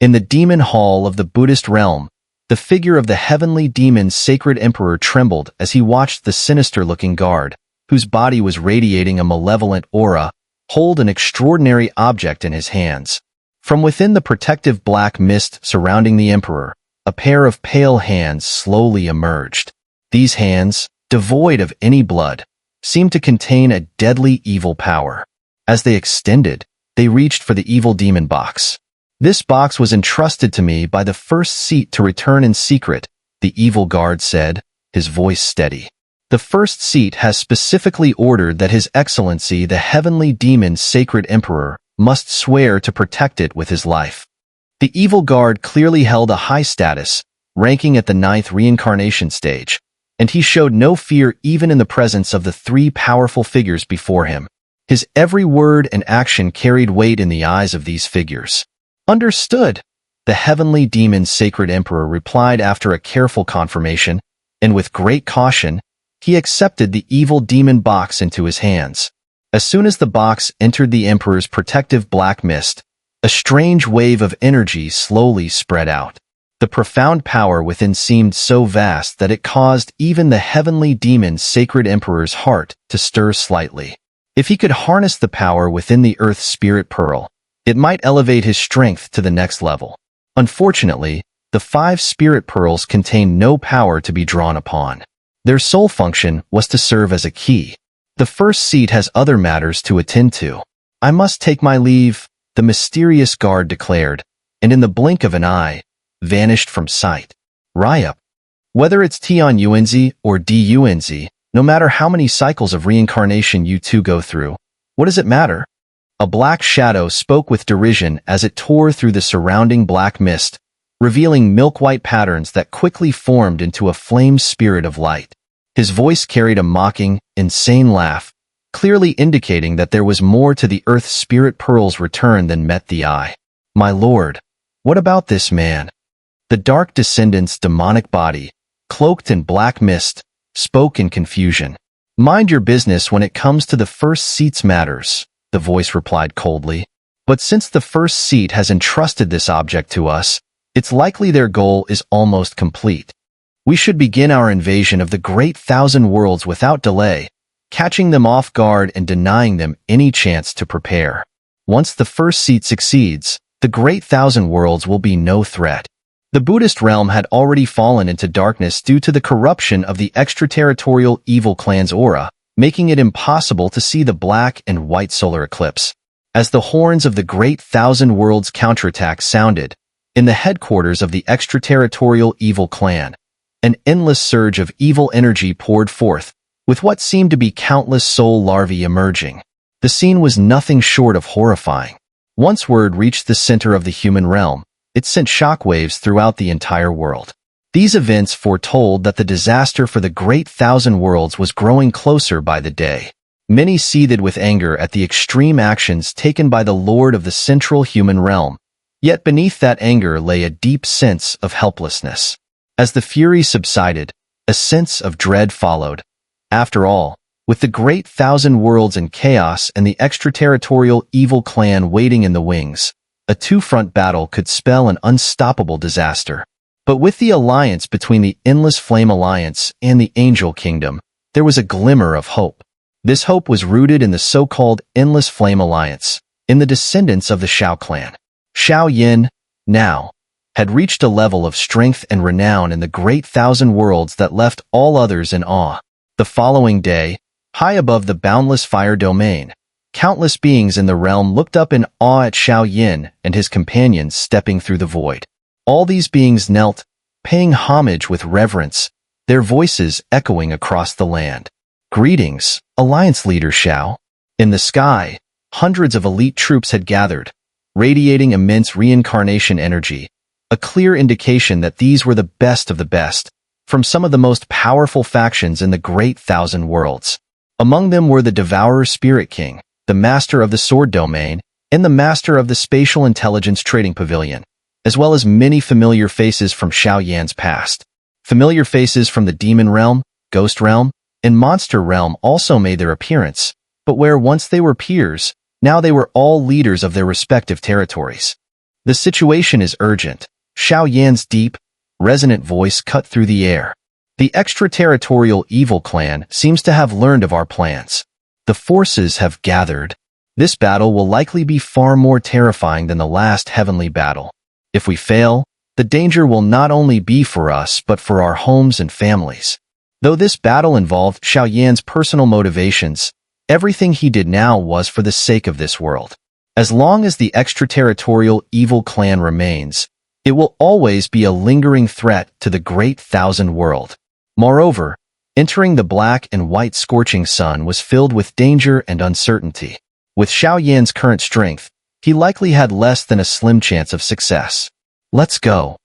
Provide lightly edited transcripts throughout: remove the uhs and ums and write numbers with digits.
In the demon hall of the Buddhist realm, the figure of the heavenly demon's sacred emperor trembled as he watched the sinister-looking guard, whose body was radiating a malevolent aura, hold an extraordinary object in his hands. From within the protective black mist surrounding the emperor, a pair of pale hands slowly emerged. These hands, devoid of any blood, seemed to contain a deadly evil power. As they extended, they reached for the evil demon box. "This box was entrusted to me by the first seat to return in secret," the evil guard said, his voice steady. "The first seat has specifically ordered that His Excellency the Heavenly Demon's Sacred Emperor must swear to protect it with his life." The evil guard clearly held a high status, ranking at the 9th reincarnation stage, and he showed no fear even in the presence of the three powerful figures before him. His every word and action carried weight in the eyes of these figures. "Understood," the Heavenly Demon's Sacred Emperor replied after a careful confirmation, and with great caution, he accepted the evil demon box into his hands. As soon as the box entered the Emperor's protective black mist, a strange wave of energy slowly spread out. The profound power within seemed so vast that it caused even the Heavenly Demon's Sacred Emperor's heart to stir slightly. If he could harness the power within the Earth Spirit Pearl, it might elevate his strength to the next level. Unfortunately, the 5 spirit pearls contained no power to be drawn upon. Their sole function was to serve as a key. "The first seat has other matters to attend to. I must take my leave," the mysterious guard declared, and in the blink of an eye, vanished from sight. Ryup. Whether it's Tian Yuanzi or Dunz, no matter how many cycles of reincarnation you two go through, what does it matter? A black shadow spoke with derision as it tore through the surrounding black mist, revealing milk-white patterns that quickly formed into a flame spirit of light. His voice carried a mocking, insane laugh, clearly indicating that there was more to the Earth Spirit Pearl's return than met the eye. "My lord, what about this man?" The Dark Descendant's demonic body, cloaked in black mist, spoke in confusion. "Mind your business when it comes to the first seat's matters," the voice replied coldly. "But since the first seat has entrusted this object to us, it's likely their goal is almost complete. We should begin our invasion of the Great Thousand Worlds without delay, catching them off guard and denying them any chance to prepare. Once the first seat succeeds, the Great Thousand Worlds will be no threat." The Buddhist realm had already fallen into darkness due to the corruption of the extraterritorial evil clan's aura, making it impossible to see the black and white solar eclipse. As the horns of the Great Thousand Worlds counterattack sounded, in the headquarters of the extraterritorial evil clan, an endless surge of evil energy poured forth, with what seemed to be countless soul larvae emerging. The scene was nothing short of horrifying. Once word reached the center of the human realm, it sent shockwaves throughout the entire world. These events foretold that the disaster for the Great Thousand Worlds was growing closer by the day. Many seethed with anger at the extreme actions taken by the Lord of the Central Human Realm, yet beneath that anger lay a deep sense of helplessness. As the fury subsided, a sense of dread followed. After all, with the Great Thousand Worlds in chaos and the extraterritorial evil clan waiting in the wings, a two-front battle could spell an unstoppable disaster. But with the alliance between the Endless Flame Alliance and the Angel Kingdom, there was a glimmer of hope. This hope was rooted in the so-called Endless Flame Alliance, in the descendants of the Xiao clan. Xiao Yan, now, had reached a level of strength and renown in the Great Thousand Worlds that left all others in awe. The following day, high above the boundless fire domain, countless beings in the realm looked up in awe at Xiao Yan and his companions stepping through the void. All these beings knelt, paying homage with reverence, their voices echoing across the land. "Greetings, Alliance Leader Xiao." In the sky, hundreds of elite troops had gathered, radiating immense reincarnation energy, a clear indication that these were the best of the best, from some of the most powerful factions in the Great Thousand Worlds. Among them were the Devourer Spirit King, the Master of the Sword Domain, and the Master of the Spatial Intelligence Trading Pavilion, as well as many familiar faces from Xiao Yan's past. Familiar faces from the Demon Realm, Ghost Realm, and Monster Realm also made their appearance, but where once they were peers, now they were all leaders of their respective territories. The situation is urgent. Xiao Yan's deep, resonant voice cut through the air. The extraterritorial evil clan seems to have learned of our plans. The forces have gathered. This battle will likely be far more terrifying than the last heavenly battle. If we fail, the danger will not only be for us but for our homes and families. Though this battle involved Xiao Yan's personal motivations, everything he did now was for the sake of this world. As long as the extraterritorial evil clan remains, it will always be a lingering threat to the Great Thousand World. Moreover, entering the black and white scorching sun was filled with danger and uncertainty. With Xiao Yan's current strength, he likely had less than a slim chance of success. Let's go.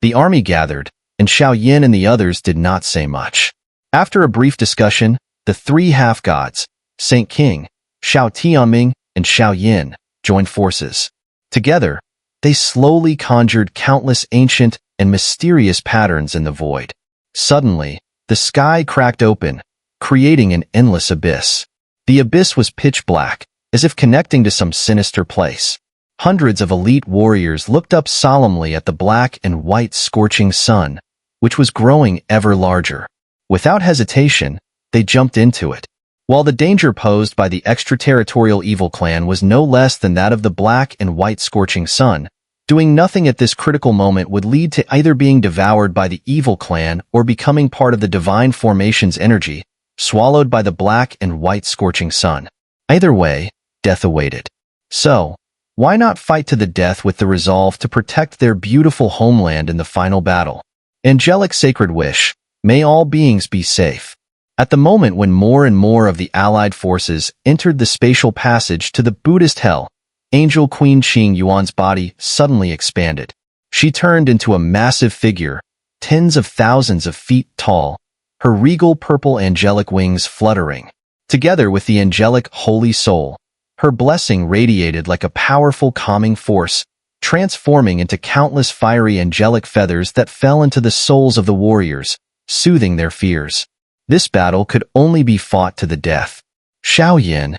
The army gathered, and Xiao Yan and the others did not say much. After a brief discussion, the three half-gods, Saint King, Xiao Tianming, and Xiao Yan, joined forces. Together, they slowly conjured countless ancient and mysterious patterns in the void. Suddenly, the sky cracked open, creating an endless abyss. The abyss was pitch black, as if connecting to some sinister place. Hundreds of elite warriors looked up solemnly at the black and white scorching sun, which was growing ever larger. Without hesitation, they jumped into it. While the danger posed by the extraterritorial evil clan was no less than that of the black and white scorching sun, doing nothing at this critical moment would lead to either being devoured by the evil clan or becoming part of the divine formation's energy, swallowed by the black and white scorching sun. Either way, death awaited. So, why not fight to the death with the resolve to protect their beautiful homeland in the final battle? Angelic sacred wish, may all beings be safe. At the moment when more and more of the allied forces entered the spatial passage to the Buddhist hell, Angel Queen Qing Yuan's body suddenly expanded. She turned into a massive figure, tens of thousands of feet tall, her regal purple angelic wings fluttering. Together with the angelic holy soul, her blessing radiated like a powerful calming force, transforming into countless fiery angelic feathers that fell into the souls of the warriors, soothing their fears. This battle could only be fought to the death. Xiao Yan,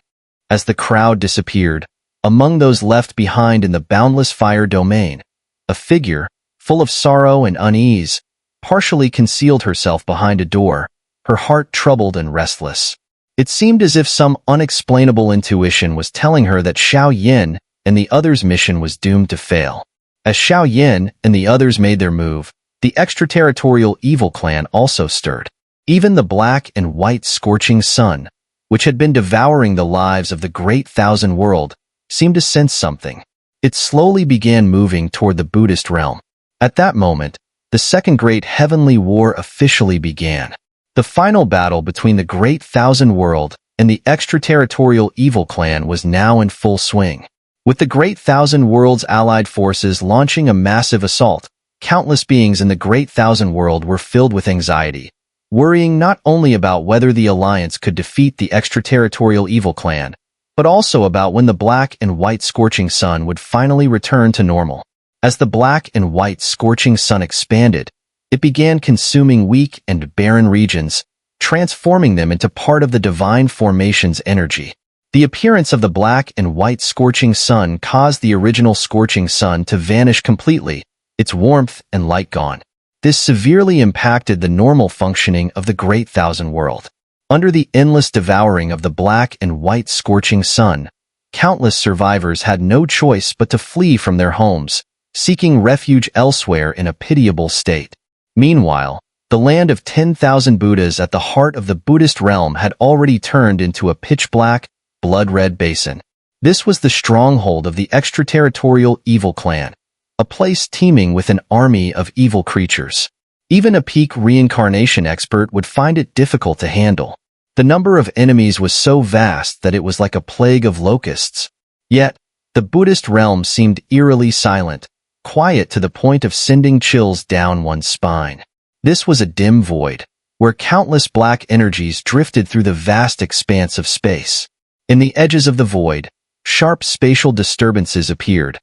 as the crowd disappeared, among those left behind in the boundless fire domain, a figure, full of sorrow and unease, partially concealed herself behind a door, her heart troubled and restless. It seemed as if some unexplainable intuition was telling her that Xiao Yan and the others' mission was doomed to fail. As Xiao Yan and the others made their move, the extraterritorial evil clan also stirred. Even the black and white scorching sun, which had been devouring the lives of the Great Thousand World, seemed to sense something. It slowly began moving toward the Buddhist realm. At that moment, the Second Great Heavenly War officially began. The final battle between the Great Thousand World and the extraterritorial evil clan was now in full swing. With the Great Thousand World's allied forces launching a massive assault, countless beings in the Great Thousand World were filled with anxiety, worrying not only about whether the alliance could defeat the extraterritorial evil clan, but also about when the black and white scorching sun would finally return to normal. As the black and white scorching sun expanded, it began consuming weak and barren regions, transforming them into part of the divine formation's energy. The appearance of the black and white scorching sun caused the original scorching sun to vanish completely, its warmth and light gone. This severely impacted the normal functioning of the Great Thousand World. Under the endless devouring of the black and white scorching sun, countless survivors had no choice but to flee from their homes, seeking refuge elsewhere in a pitiable state. Meanwhile, the land of 10,000 Buddhas at the heart of the Buddhist realm had already turned into a pitch-black, blood-red basin. This was the stronghold of the extraterritorial evil clan, a place teeming with an army of evil creatures. Even a peak reincarnation expert would find it difficult to handle. The number of enemies was so vast that it was like a plague of locusts. Yet, the Buddhist realm seemed eerily silent, quiet to the point of sending chills down one's spine. This was a dim void, where countless black energies drifted through the vast expanse of space. In the edges of the void, sharp spatial disturbances appeared,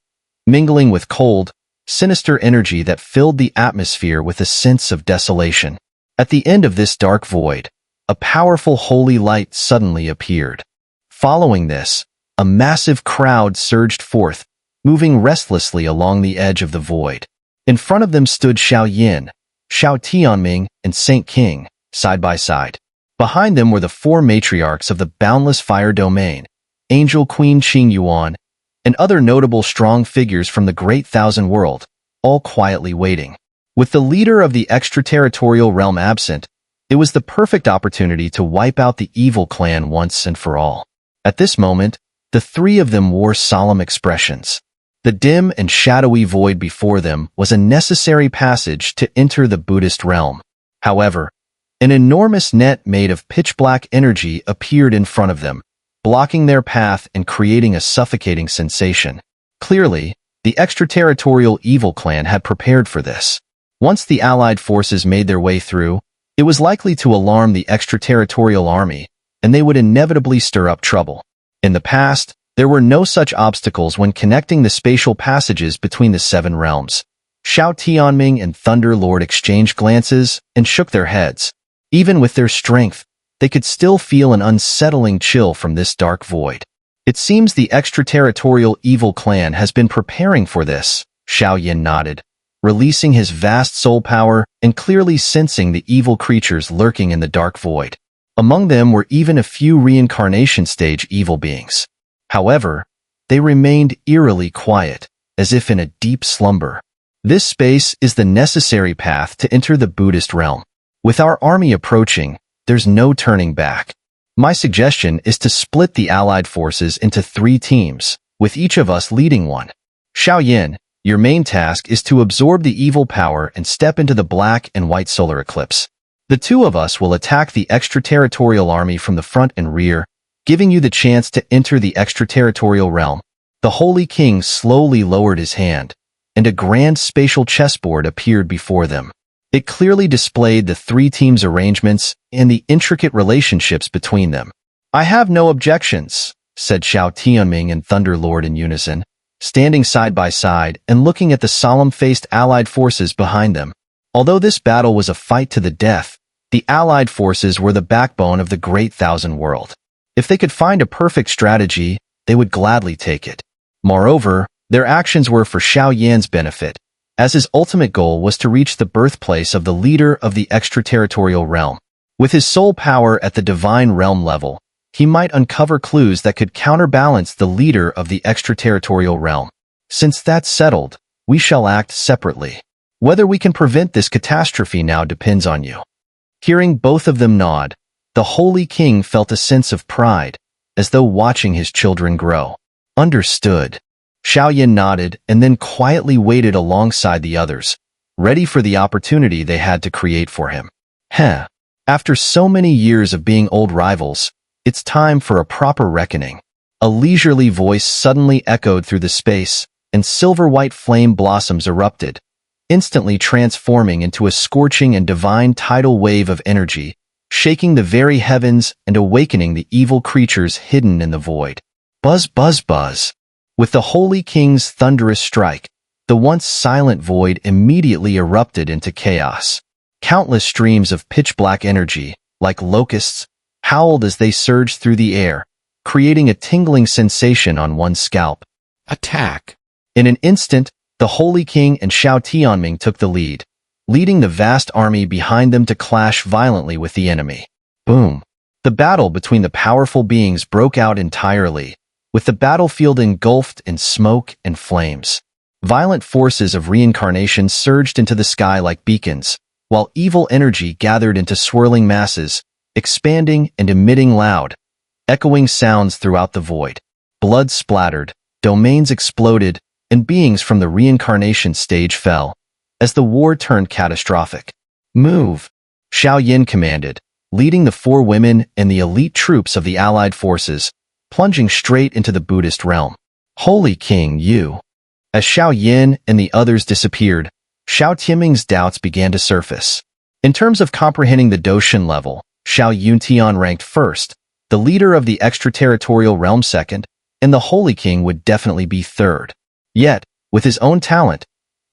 mingling with cold, sinister energy that filled the atmosphere with a sense of desolation. At the end of this dark void, a powerful holy light suddenly appeared. Following this, a massive crowd surged forth, moving restlessly along the edge of the void. In front of them stood Xiao Yan, Xiao Tianming, and Saint King, side by side. Behind them were the four matriarchs of the boundless fire domain, Angel Queen Qing Yuan, and other notable strong figures from the Great Thousand World, all quietly waiting. With the leader of the extraterritorial realm absent, it was the perfect opportunity to wipe out the evil clan once and for all. At this moment, the three of them wore solemn expressions. The dim and shadowy void before them was a necessary passage to enter the Buddhist realm. However, an enormous net made of pitch-black energy appeared in front of them, blocking their path and creating a suffocating sensation. Clearly, the extraterritorial evil clan had prepared for this. Once the allied forces made their way through, it was likely to alarm the extraterritorial army, and they would inevitably stir up trouble. In the past, there were no such obstacles when connecting the spatial passages between the seven realms. Xiao Tianming and Thunder Lord exchanged glances and shook their heads. Even with their strength, they could still feel an unsettling chill from this dark void. It seems the extraterritorial evil clan has been preparing for this, Xiao Yan nodded, releasing his vast soul power and clearly sensing the evil creatures lurking in the dark void. Among them were even a few reincarnation stage evil beings. However, they remained eerily quiet, as if in a deep slumber. This space is the necessary path to enter the Buddhist realm. With our army approaching, there's no turning back. My suggestion is to split the allied forces into 3 teams, with each of us leading one. Xiao Yan, your main task is to absorb the evil power and step into the black and white solar eclipse. The 2 of us will attack the extraterritorial army from the front and rear, giving you the chance to enter the extraterritorial realm. The Holy King slowly lowered his hand, and a grand spatial chessboard appeared before them. It clearly displayed the 3 teams' arrangements and the intricate relationships between them. I have no objections, said Xiao Tianming and Thunder Lord in unison, standing side by side and looking at the solemn-faced allied forces behind them. Although this battle was a fight to the death, the allied forces were the backbone of the Great Thousand World. If they could find a perfect strategy, they would gladly take it. Moreover, their actions were for Xiao Yan's benefit, as his ultimate goal was to reach the birthplace of the leader of the extraterritorial realm. With his soul power at the divine realm level, he might uncover clues that could counterbalance the leader of the extraterritorial realm. Since that's settled, we shall act separately. Whether we can prevent this catastrophe now depends on you. Hearing both of them nod, the Holy King felt a sense of pride, as though watching his children grow. Understood. Xiao Yan nodded and then quietly waited alongside the others, ready for the opportunity they had to create for him. After so many years of being old rivals, it's time for a proper reckoning. A leisurely voice suddenly echoed through the space, and silver-white flame blossoms erupted, instantly transforming into a scorching and divine tidal wave of energy, shaking the very heavens and awakening the evil creatures hidden in the void. Buzz, buzz, buzz. With the Holy King's thunderous strike, the once silent void immediately erupted into chaos. Countless streams of pitch-black energy, like locusts, howled as they surged through the air, creating a tingling sensation on one's scalp. Attack! In an instant, the Holy King and Xiao Tianming took the lead, leading the vast army behind them to clash violently with the enemy. Boom! The battle between the powerful beings broke out entirely, with the battlefield engulfed in smoke and flames. Violent forces of reincarnation surged into the sky like beacons, while evil energy gathered into swirling masses, expanding and emitting loud, echoing sounds throughout the void. Blood splattered, domains exploded, and beings from the reincarnation stage fell, as the war turned catastrophic. Move! Xiao Yan commanded, leading the 4 women and the elite troops of the allied forces, plunging straight into the Buddhist realm. Holy King, you! As Xiao Yan and the others disappeared, Xiao Tianming's doubts began to surface. In terms of comprehending the Doshin level, Xiao Yuntian ranked first, the leader of the extraterritorial realm second, and the Holy King would definitely be third. Yet, with his own talent,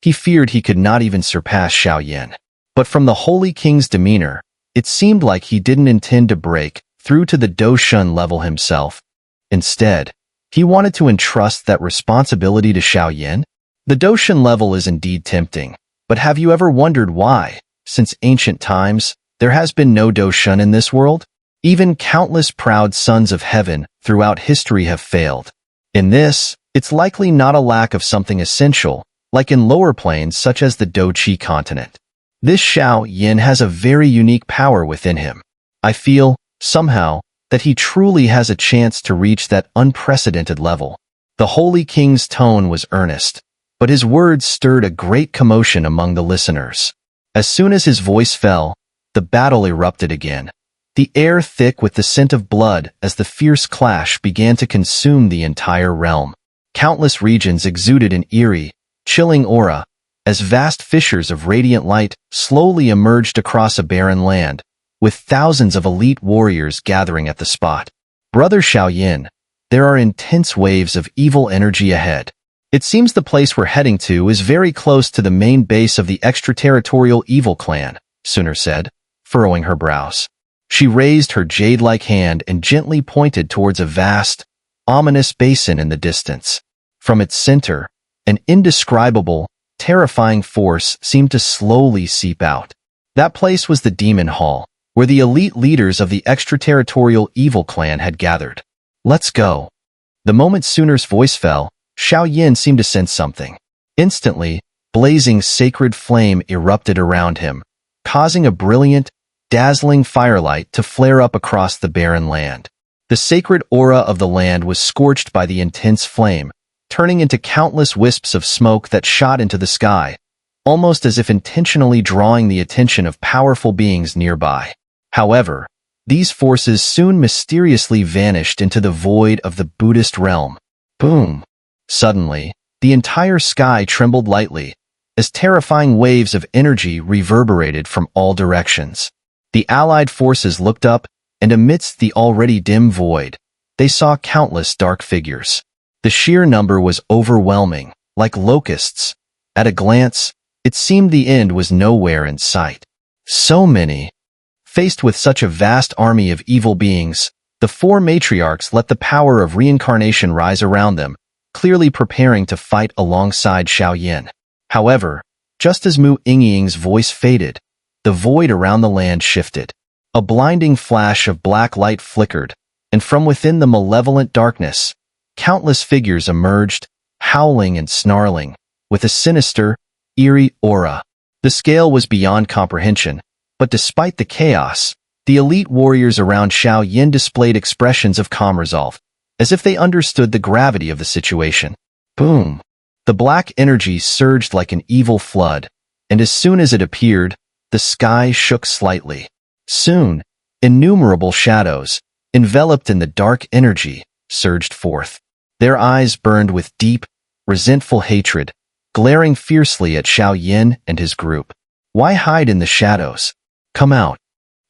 he feared he could not even surpass Xiao Yan. But from the Holy King's demeanor, it seemed like he didn't intend to break through to the Doshin level himself. Instead, He wanted to entrust that responsibility to Xiao Yan. The Doshan level is indeed tempting, but have you ever wondered why, since ancient times, there has been no Doshan in this world? Even countless proud sons of heaven throughout history have failed. In this, it's likely not a lack of something essential, like in lower planes such as the Do-Chi continent. This Xiao Yan has a very unique power within him. I feel, somehow, that he truly has a chance to reach that unprecedented level. The Holy King's tone was earnest, but his words stirred a great commotion among the listeners. As soon as his voice fell, the battle erupted again. The air thick with the scent of blood as the fierce clash began to consume the entire realm. Countless regions exuded an eerie, chilling aura, as vast fissures of radiant light slowly emerged across a barren land, with thousands of elite warriors gathering at the spot. Brother Xiao Yan, there are intense waves of evil energy ahead. It seems the place we're heading to is very close to the main base of the Extraterritorial evil clan, Xun'er said, furrowing her brows. She raised her jade-like hand and gently pointed towards a vast, ominous basin in the distance. From its center, an indescribable, terrifying force seemed to slowly seep out. That place was the Demon Hall, where the elite leaders of the Extraterritorial evil clan had gathered. Let's go. The moment Xun'er's voice fell, Xiao Yan seemed to sense something. Instantly, blazing sacred flame erupted around him, causing a brilliant, dazzling firelight to flare up across the barren land. The sacred aura of the land was scorched by the intense flame, turning into countless wisps of smoke that shot into the sky, almost as if intentionally drawing the attention of powerful beings nearby. However, these forces soon mysteriously vanished into the void of the Buddhist realm. Boom! Suddenly, the entire sky trembled lightly, as terrifying waves of energy reverberated from all directions. The allied forces looked up, and amidst the already dim void, they saw countless dark figures. The sheer number was overwhelming, like locusts. At a glance, it seemed the end was nowhere in sight. So many. Faced with such a vast army of evil beings, the four matriarchs let the power of reincarnation rise around them, clearly preparing to fight alongside Xiao Yan. However, just as Mu Yingying's voice faded, the void around the land shifted. A blinding flash of black light flickered, and from within the malevolent darkness, countless figures emerged, howling and snarling, with a sinister, eerie aura. The scale was beyond comprehension, but despite the chaos, the elite warriors around Xiao Yan displayed expressions of calm resolve, as if they understood the gravity of the situation. Boom! The black energy surged like an evil flood, and as soon as it appeared, the sky shook slightly. Soon, innumerable shadows, enveloped in the dark energy, surged forth. Their eyes burned with deep, resentful hatred, glaring fiercely at Xiao Yan and his group. Why hide in the shadows? Come out.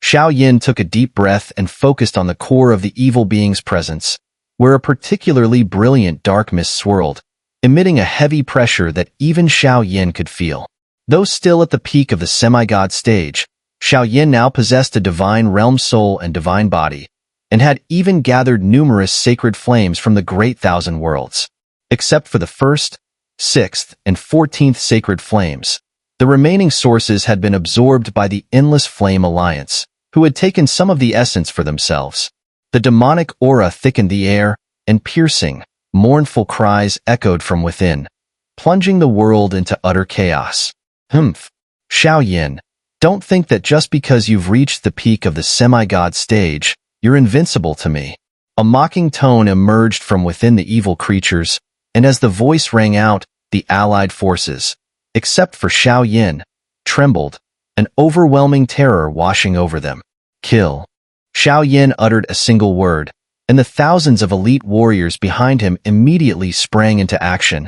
Xiao Yan took a deep breath and focused on the core of the evil being's presence, where a particularly brilliant dark mist swirled, emitting a heavy pressure that even Xiao Yan could feel. Though still at the peak of the semi-god stage, Xiao Yan now possessed a divine realm soul and divine body, and had even gathered numerous sacred flames from the great thousand worlds. Except for the 1st, 6th, and 14th sacred flames, the remaining sources had been absorbed by the Endless Flame Alliance, who had taken some of the essence for themselves. The demonic aura thickened the air, and piercing, mournful cries echoed from within, plunging the world into utter chaos. Humph. Xiao Yan, don't think that just because you've reached the peak of the semi-god stage, you're invincible to me. A mocking tone emerged from within the evil creatures, and as the voice rang out, the allied forces, except for Xiao Yan, trembled, an overwhelming terror washing over them. Kill. Xiao Yan uttered a single word, and the thousands of elite warriors behind him immediately sprang into action,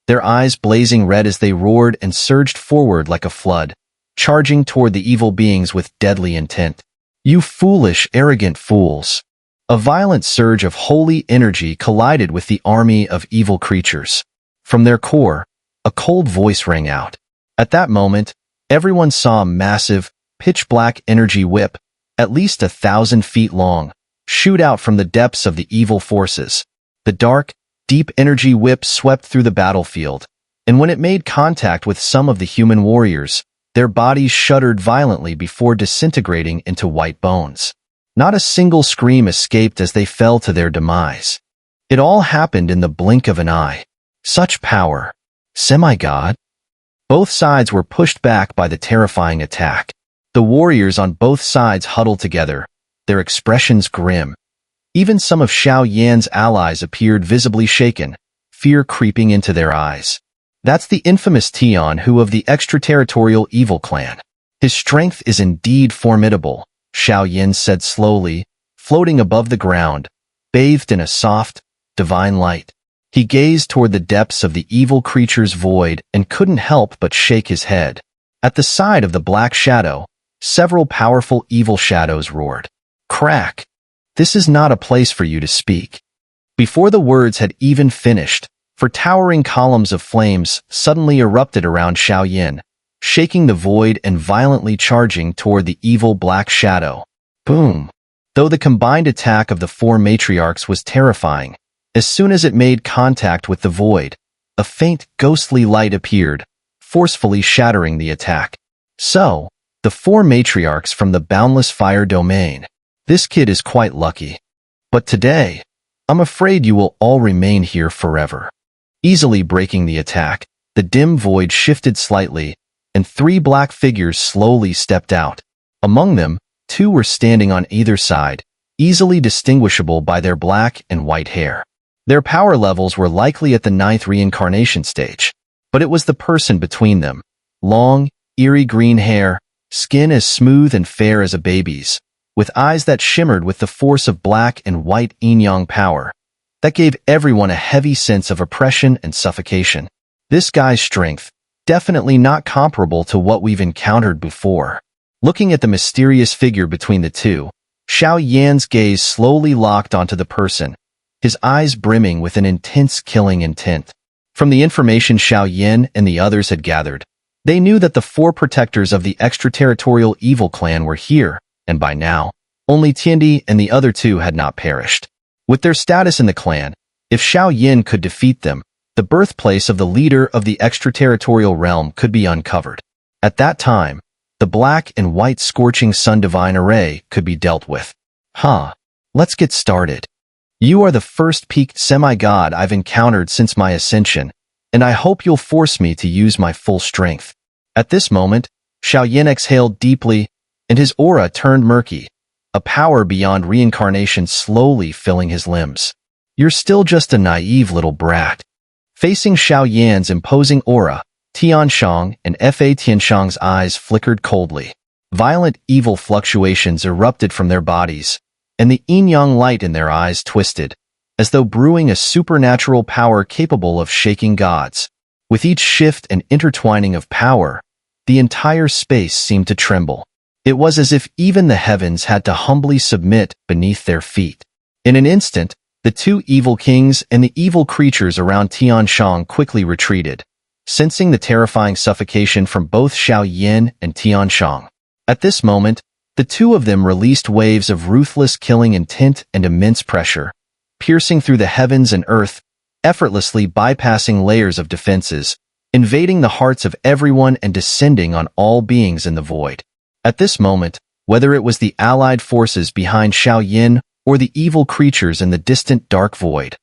their eyes blazing red as they roared and surged forward like a flood, charging toward the evil beings with deadly intent. You foolish, arrogant fools! A violent surge of holy energy collided with the army of evil creatures. From their core, a cold voice rang out. At that moment, everyone saw a massive, pitch-black energy whip, at least 1,000 feet long, shoot out from the depths of the evil forces. The dark, deep energy whip swept through the battlefield, and when it made contact with some of the human warriors, their bodies shuddered violently before disintegrating into white bones. Not a single scream escaped as they fell to their demise. It all happened in the blink of an eye. Such power. Semi-god? Both sides were pushed back by the terrifying attack. The warriors on both sides huddled together, their expressions grim. Even some of Xiao Yan's allies appeared visibly shaken, fear creeping into their eyes. That's the infamous Tian Hu of the Extraterritorial Evil Clan. His strength is indeed formidable, Xiao Yan said slowly, floating above the ground, bathed in a soft, divine light. He gazed toward the depths of the evil creature's void and couldn't help but shake his head. At the side of the black shadow, several powerful evil shadows roared. Crack! This is not a place for you to speak. Before the words had even finished, for towering columns of flames suddenly erupted around Xiao Yan, shaking the void and violently charging toward the evil black shadow. Boom! Though the combined attack of the four matriarchs was terrifying, as soon as it made contact with the void, a faint ghostly light appeared, forcefully shattering the attack. So, the four matriarchs from the boundless fire domain. This kid is quite lucky. But today, I'm afraid you will all remain here forever. Easily breaking the attack, the dim void shifted slightly, and three black figures slowly stepped out. Among them, two were standing on either side, easily distinguishable by their black and white hair. Their power levels were likely at the 9th reincarnation stage, but it was the person between them. Long, eerie green hair, skin as smooth and fair as a baby's, with eyes that shimmered with the force of black and white yin-yang power, that gave everyone a heavy sense of oppression and suffocation. This guy's strength, definitely not comparable to what we've encountered before. Looking at the mysterious figure between the two, Xiao Yan's gaze slowly locked onto the person, his eyes brimming with an intense killing intent. From the information Xiao Yan and the others had gathered, they knew that the four protectors of the Extraterritorial Evil Clan were here, and by now, only Tiandi and the other two had not perished. With their status in the clan, if Xiao Yan could defeat them, the birthplace of the leader of the extraterritorial realm could be uncovered. At that time, the black and white scorching sun divine array could be dealt with. Let's get started. You are the first peaked semi-god I've encountered since my ascension, and I hope you'll force me to use my full strength. At this moment, Xiao Yan exhaled deeply, and his aura turned murky, a power beyond reincarnation slowly filling his limbs. You're still just a naive little brat. Facing Xiao Yan's imposing aura, Tian Shang and Tian Shang's eyes flickered coldly. Violent evil fluctuations erupted from their bodies, and the yin-yang light in their eyes twisted, as though brewing a supernatural power capable of shaking gods. With each shift and intertwining of power, the entire space seemed to tremble. It was as if even the heavens had to humbly submit beneath their feet. In an instant, the two evil kings and the evil creatures around Tian Shang quickly retreated, sensing the terrifying suffocation from both Xiao Yan and Tian Shang. At this moment, the two of them released waves of ruthless killing intent and immense pressure, piercing through the heavens and earth, effortlessly bypassing layers of defenses, invading the hearts of everyone and descending on all beings in the void. At this moment, whether it was the allied forces behind Xiao Yan or the evil creatures in the distant dark void,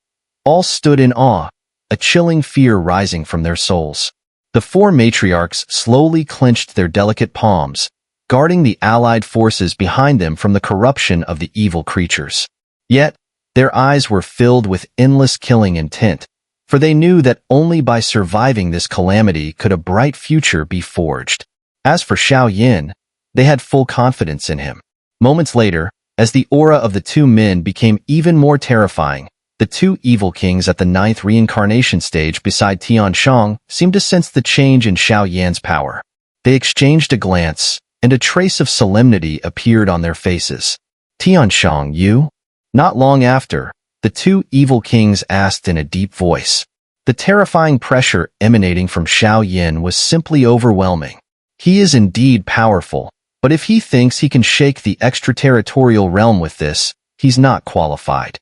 all stood in awe, a chilling fear rising from their souls. The four matriarchs slowly clenched their delicate palms, guarding the allied forces behind them from the corruption of the evil creatures. Yet, their eyes were filled with endless killing intent, for they knew that only by surviving this calamity could a bright future be forged. As for Xiao Yan, they had full confidence in him. Moments later, as the aura of the two men became even more terrifying, the two evil kings at the 9th reincarnation stage beside Tian Shang seemed to sense the change in Xiao Yan's power. They exchanged a glance, and a trace of solemnity appeared on their faces. Tian Shang, you? Not long after, the two evil kings asked in a deep voice. The terrifying pressure emanating from Xiao Yan was simply overwhelming. He is indeed powerful, but if he thinks he can shake the extraterritorial realm with this, he's not qualified.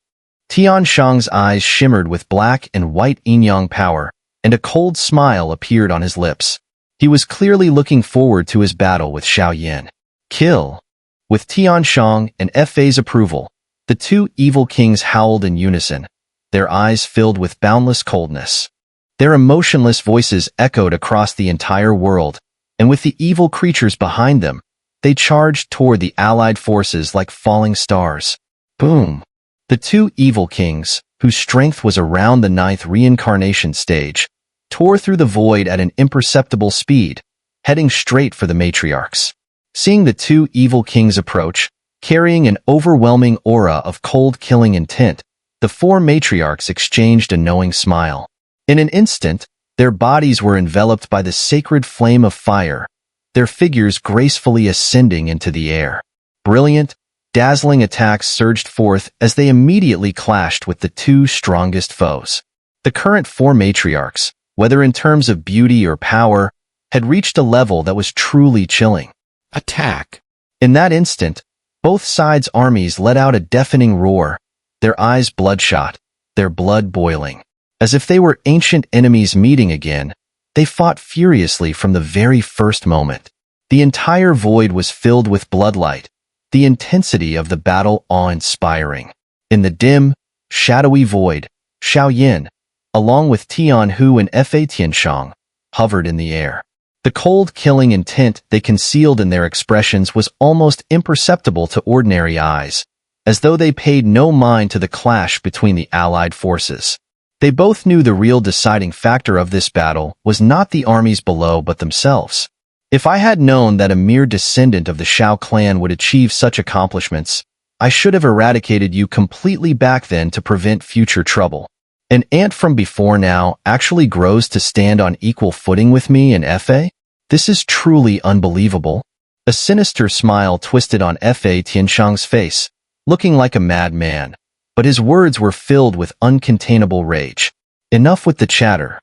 Tian Shang's eyes shimmered with black and white yin-yang power, and a cold smile appeared on his lips. He was clearly looking forward to his battle with Xiao Yan. Kill! With Tian Shang and Fa's approval, the two evil kings howled in unison, their eyes filled with boundless coldness. Their emotionless voices echoed across the entire world, and with the evil creatures behind them, they charged toward the allied forces like falling stars. Boom! The two evil kings, whose strength was around the 9th reincarnation stage, tore through the void at an imperceptible speed, heading straight for the matriarchs. Seeing the two evil kings approach, carrying an overwhelming aura of cold-killing intent, the four matriarchs exchanged a knowing smile. In an instant, their bodies were enveloped by the sacred flame of fire, their figures gracefully ascending into the air. Brilliant, dazzling attacks surged forth as they immediately clashed with the two strongest foes. The current four matriarchs, whether in terms of beauty or power, had reached a level that was truly chilling. Attack! In that instant, both sides' armies let out a deafening roar, their eyes bloodshot, their blood boiling. As if they were ancient enemies meeting again, they fought furiously from the very first moment. The entire void was filled with bloodlight, the intensity of the battle awe-inspiring. In the dim, shadowy void, Xiao Yan, along with Tian Hu and Tian Shang, hovered in the air. The cold, killing intent they concealed in their expressions was almost imperceptible to ordinary eyes, as though they paid no mind to the clash between the allied forces. They both knew the real deciding factor of this battle was not the armies below but themselves. If I had known that a mere descendant of the Xiao clan would achieve such accomplishments, I should have eradicated you completely back then to prevent future trouble. An ant from before now actually grows to stand on equal footing with me and Fa? This is truly unbelievable. A sinister smile twisted on Tian Shang's face, looking like a madman, but his words were filled with uncontainable rage. Enough with the chatter.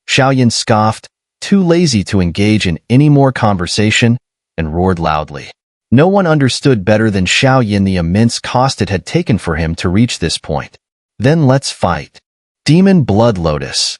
Xiao Yan scoffed, too lazy to engage in any more conversation, and roared loudly. No one understood better than Xiao Yan the immense cost it had taken for him to reach this point. Then let's fight. Demon Blood Lotus.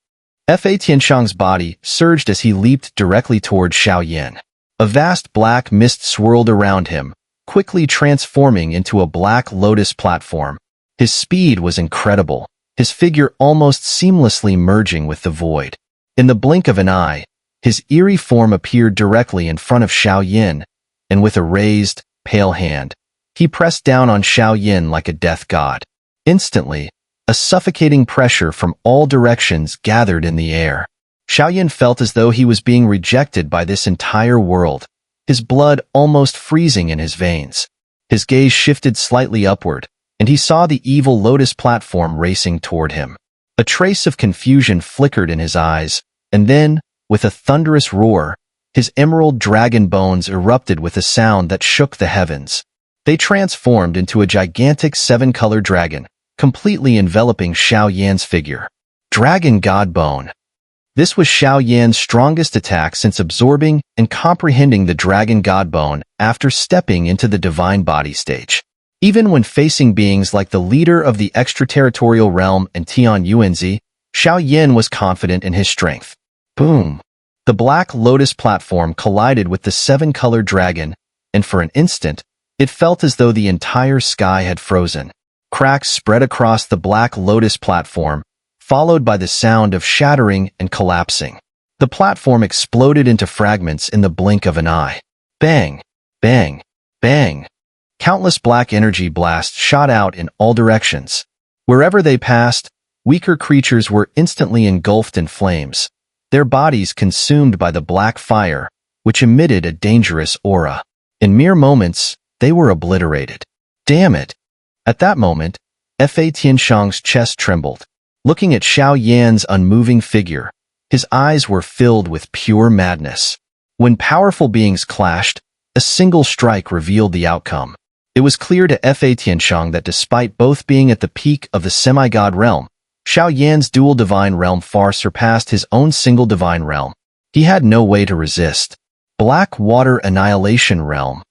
Tian Shang's body surged as he leaped directly toward Xiao Yan. A vast black mist swirled around him, quickly transforming into a black lotus platform. His speed was incredible, his figure almost seamlessly merging with the void. In the blink of an eye, his eerie form appeared directly in front of Xiao Yan, and with a raised, pale hand, he pressed down on Xiao Yan like a death god. Instantly, a suffocating pressure from all directions gathered in the air. Xiao Yan felt as though he was being rejected by this entire world, his blood almost freezing in his veins. His gaze shifted slightly upward, and he saw the evil lotus platform racing toward him. A trace of confusion flickered in his eyes, and then, with a thunderous roar, his emerald dragon bones erupted with a sound that shook the heavens. They transformed into a gigantic seven-colored dragon, completely enveloping Xiao Yan's figure. Dragon God Bone. This was Xiao Yan's strongest attack since absorbing and comprehending the Dragon God Bone after stepping into the Divine Body stage. Even when facing beings like the leader of the Extraterritorial realm and Tian Yuanzi, Xiao Yan was confident in his strength. Boom! The black lotus platform collided with the seven-colored dragon, and for an instant, it felt as though the entire sky had frozen. Cracks spread across the black lotus platform, followed by the sound of shattering and collapsing. The platform exploded into fragments in the blink of an eye. Bang! Bang! Bang! Countless black energy blasts shot out in all directions. Wherever they passed, weaker creatures were instantly engulfed in flames, their bodies consumed by the black fire, which emitted a dangerous aura. In mere moments, they were obliterated. Damn it! At that moment, Tian Shang's chest trembled. Looking at Xiao Yan's unmoving figure, his eyes were filled with pure madness. When powerful beings clashed, a single strike revealed the outcome. It was clear to Tian Shang that despite both being at the peak of the semi-god realm, Xiao Yan's dual divine realm far surpassed his own single divine realm. He had no way to resist. Black Water Annihilation Realm.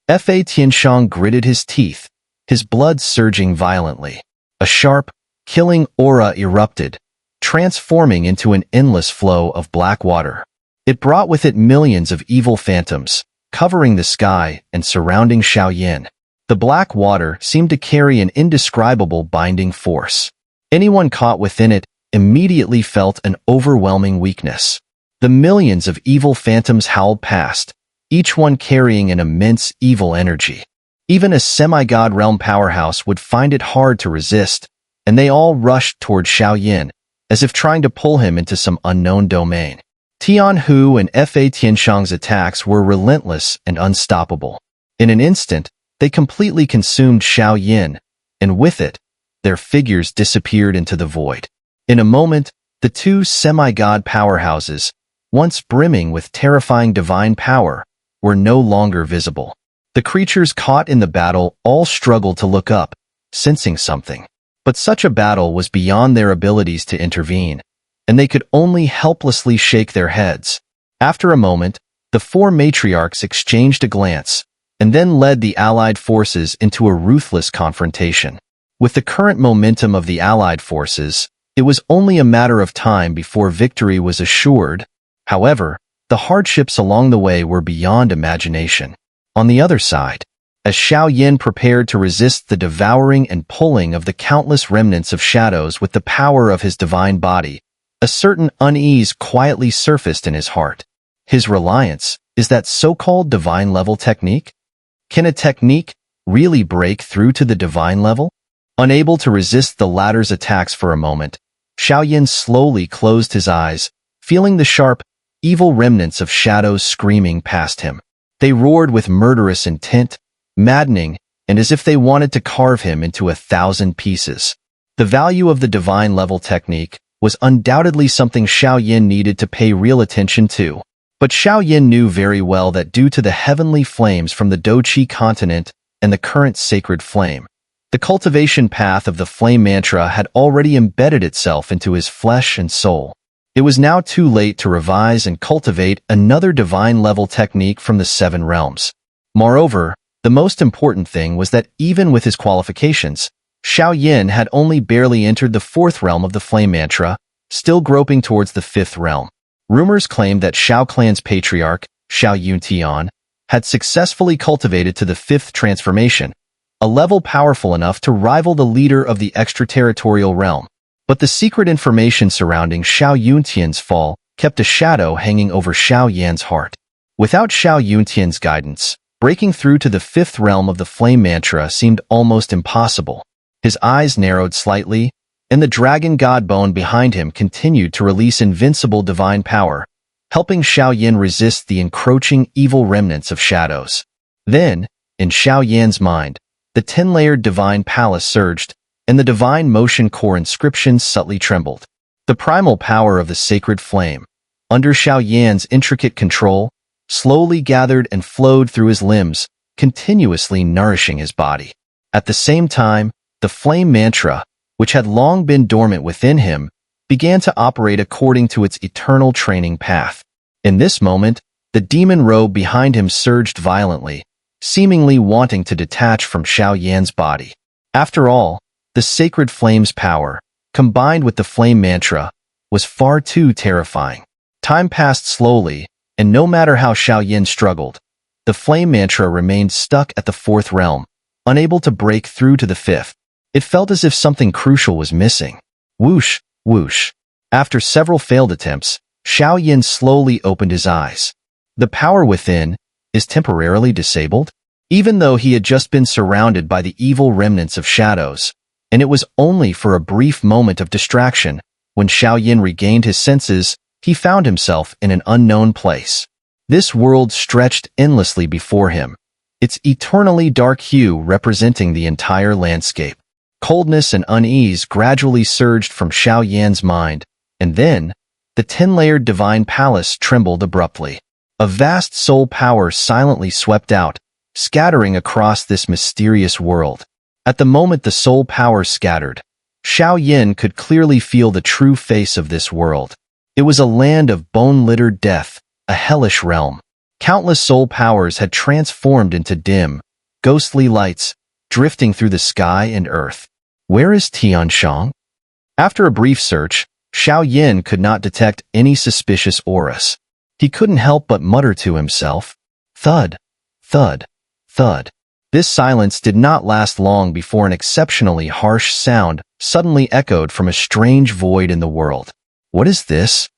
Tian Shang gritted his teeth, his blood surging violently. A sharp, killing aura erupted, transforming into an endless flow of black water. It brought with it millions of evil phantoms, covering the sky and surrounding Xiao Yan. The black water seemed to carry an indescribable binding force. Anyone caught within it immediately felt an overwhelming weakness. The millions of evil phantoms howled past, each one carrying an immense evil energy. Even a semi-god realm powerhouse would find it hard to resist, and they all rushed toward Xiao Yan, as if trying to pull him into some unknown domain. Tian Hu and Tian Shang's attacks were relentless and unstoppable. In an instant, they completely consumed Xiao Yan, and with it, their figures disappeared into the void. In a moment, the two semi-god powerhouses, once brimming with terrifying divine power, were no longer visible. The creatures caught in the battle all struggled to look up, sensing something. But such a battle was beyond their abilities to intervene, and they could only helplessly shake their heads. After a moment, the four matriarchs exchanged a glance, and then led the allied forces into a ruthless confrontation. With the current momentum of the allied forces, it was only a matter of time before victory was assured. However, the hardships along the way were beyond imagination. On the other side, as Xiao Yan prepared to resist the devouring and pulling of the countless remnants of shadows with the power of his divine body, a certain unease quietly surfaced in his heart. His reliance is that so-called divine level technique? Can a technique really break through to the divine level? Unable to resist the latter's attacks for a moment, Xiao Yan slowly closed his eyes, feeling the sharp, evil remnants of shadows screaming past him. They roared with murderous intent, maddening, and as if they wanted to carve him into 1,000 pieces. The value of the divine level technique was undoubtedly something Xiao Yan needed to pay real attention to. But Xiao Yan knew very well that due to the heavenly flames from the Doqi continent and the current sacred flame, the cultivation path of the flame mantra had already embedded itself into his flesh and soul. It was now too late to revise and cultivate another divine-level technique from the 7 realms. Moreover, the most important thing was that even with his qualifications, Xiao Yan had only barely entered the 4th realm of the flame mantra, still groping towards the 5th realm. Rumors claimed that Xiao clan's patriarch, Xiao Yuntian, had successfully cultivated to the 5th transformation, a level powerful enough to rival the leader of the extraterritorial realm. But the secret information surrounding Xiao Yuntian's fall kept a shadow hanging over Xiao Yan's heart. Without Xiao Yuntian's guidance, breaking through to the 5th realm of the flame mantra seemed almost impossible. His eyes narrowed slightly, and the dragon god bone behind him continued to release invincible divine power, helping Xiao Yan resist the encroaching evil remnants of shadows. Then, in Xiao Yan's mind, the 10-layered divine palace surged, and the divine motion core inscription subtly trembled. The primal power of the sacred flame, under Xiao Yan's intricate control, slowly gathered and flowed through his limbs, continuously nourishing his body. At the same time, the flame mantra, which had long been dormant within him, began to operate according to its eternal training path. In this moment, the demon robe behind him surged violently, seemingly wanting to detach from Xiao Yan's body. After all, the sacred flame's power, combined with the flame mantra, was far too terrifying. Time passed slowly, and no matter how Xiao Yan struggled, the flame mantra remained stuck at the 4th realm, unable to break through to the 5th. It felt as if something crucial was missing. Whoosh, whoosh. After several failed attempts, Xiao Yan slowly opened his eyes. The power within is temporarily disabled? Even though he had just been surrounded by the evil remnants of shadows, and it was only for a brief moment of distraction, when Xiao Yan regained his senses, he found himself in an unknown place. This world stretched endlessly before him, its eternally dark hue representing the entire landscape. Coldness and unease gradually surged from Xiao Yan's mind, and then, the 10-layered divine palace trembled abruptly. A vast soul power silently swept out, scattering across this mysterious world. At the moment the soul power scattered, Xiao Yan could clearly feel the true face of this world. It was a land of bone-littered death, a hellish realm. Countless soul powers had transformed into dim, ghostly lights, drifting through the sky and earth. Where is Tian Shang? After a brief search, Xiao Yan could not detect any suspicious auras. He couldn't help but mutter to himself, "Thud, thud, thud." This silence did not last long before an exceptionally harsh sound suddenly echoed from a strange void in the world. What is this?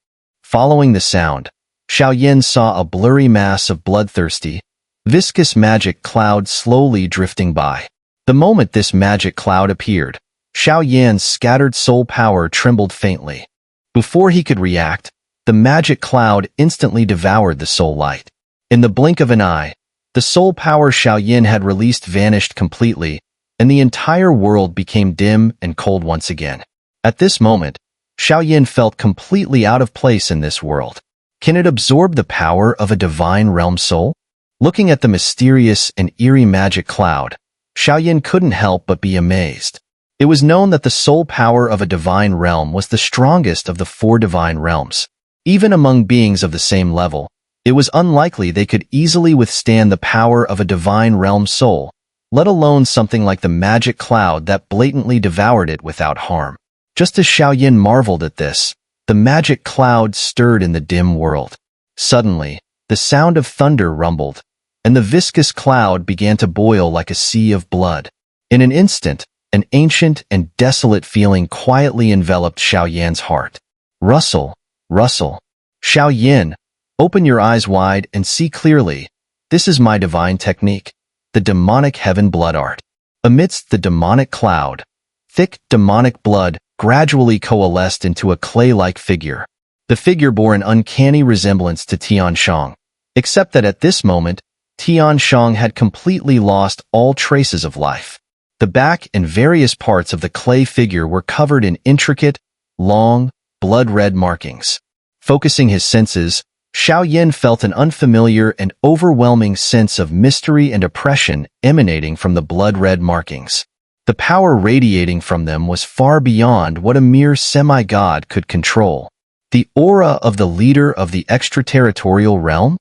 Following the sound, Xiao Yan saw a blurry mass of bloodthirsty, viscous magic cloud slowly drifting by. The moment this magic cloud appeared, Xiao Yan's scattered soul power trembled faintly. Before he could react, the magic cloud instantly devoured the soul light. In the blink of an eye, the soul power Xiao Yan had released vanished completely, and the entire world became dim and cold once again. At this moment, Xiao Yan felt completely out of place in this world. Can it absorb the power of a divine realm soul? Looking at the mysterious and eerie magic cloud, Xiao Yan couldn't help but be amazed. It was known that the soul power of a divine realm was the strongest of the 4 divine realms. Even among beings of the same level, it was unlikely they could easily withstand the power of a divine realm soul, let alone something like the magic cloud that blatantly devoured it without harm. Just as Xiao Yan marveled at this, the magic cloud stirred in the dim world. Suddenly, the sound of thunder rumbled, and the viscous cloud began to boil like a sea of blood. In an instant, an ancient and desolate feeling quietly enveloped Xiao Yan's heart. Rustle, rustle. Xiao Yan, open your eyes wide and see clearly. This is my divine technique, the demonic heaven blood art. Amidst the demonic cloud, thick demonic blood gradually coalesced into a clay-like figure. The figure bore an uncanny resemblance to Tian Shang, except that at this moment, Tian Shang had completely lost all traces of life. The back and various parts of the clay figure were covered in intricate, long, blood-red markings. Focusing his senses, Xiao Yan felt an unfamiliar and overwhelming sense of mystery and oppression emanating from the blood-red markings. The power radiating from them was far beyond what a mere semi-god could control. The aura of the leader of the extraterritorial realm?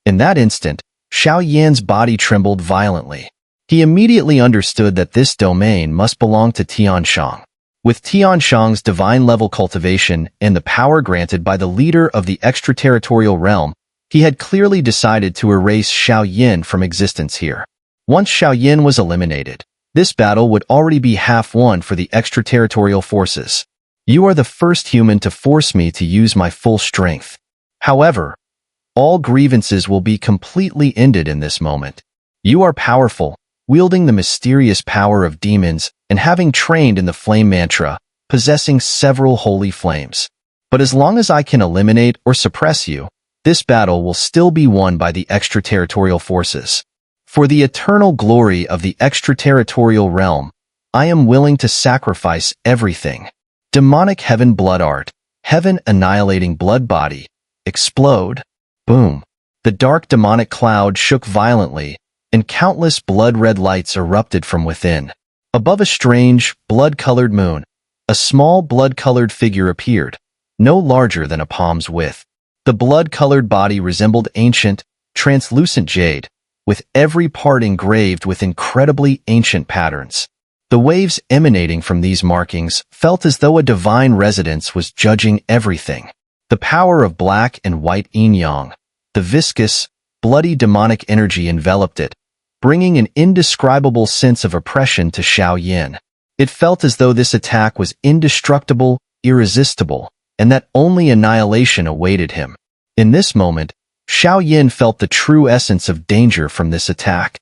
In that instant, Xiao Yan's body trembled violently. He immediately understood that this domain must belong to Tian Shang. With Tian Shang's divine-level cultivation and the power granted by the leader of the extraterritorial realm, he had clearly decided to erase Xiao Yan from existence here. Once Xiao Yan was eliminated, this battle would already be half won for the extraterritorial forces. You are the first human to force me to use my full strength. However, all grievances will be completely ended in this moment. You are powerful, wielding the mysterious power of demons and having trained in the flame mantra, possessing several holy flames. But as long as I can eliminate or suppress you, this battle will still be won by the extraterritorial forces. For the eternal glory of the extraterritorial realm, I am willing to sacrifice everything. Demonic heaven blood art, heaven annihilating blood body, explode. Boom. The dark demonic cloud shook violently, and countless blood-red lights erupted from within. Above a strange, blood-colored moon, a small blood-colored figure appeared, no larger than a palm's width. The blood-colored body resembled ancient, translucent jade, with every part engraved with incredibly ancient patterns. The waves emanating from these markings felt as though a divine residence was judging everything. The power of black and white yin-yang, the viscous, bloody demonic energy enveloped it, bringing an indescribable sense of oppression to Xiao Yan. It felt as though this attack was indestructible, irresistible, and that only annihilation awaited him. In this moment, Xiao Yan felt the true essence of danger from this attack.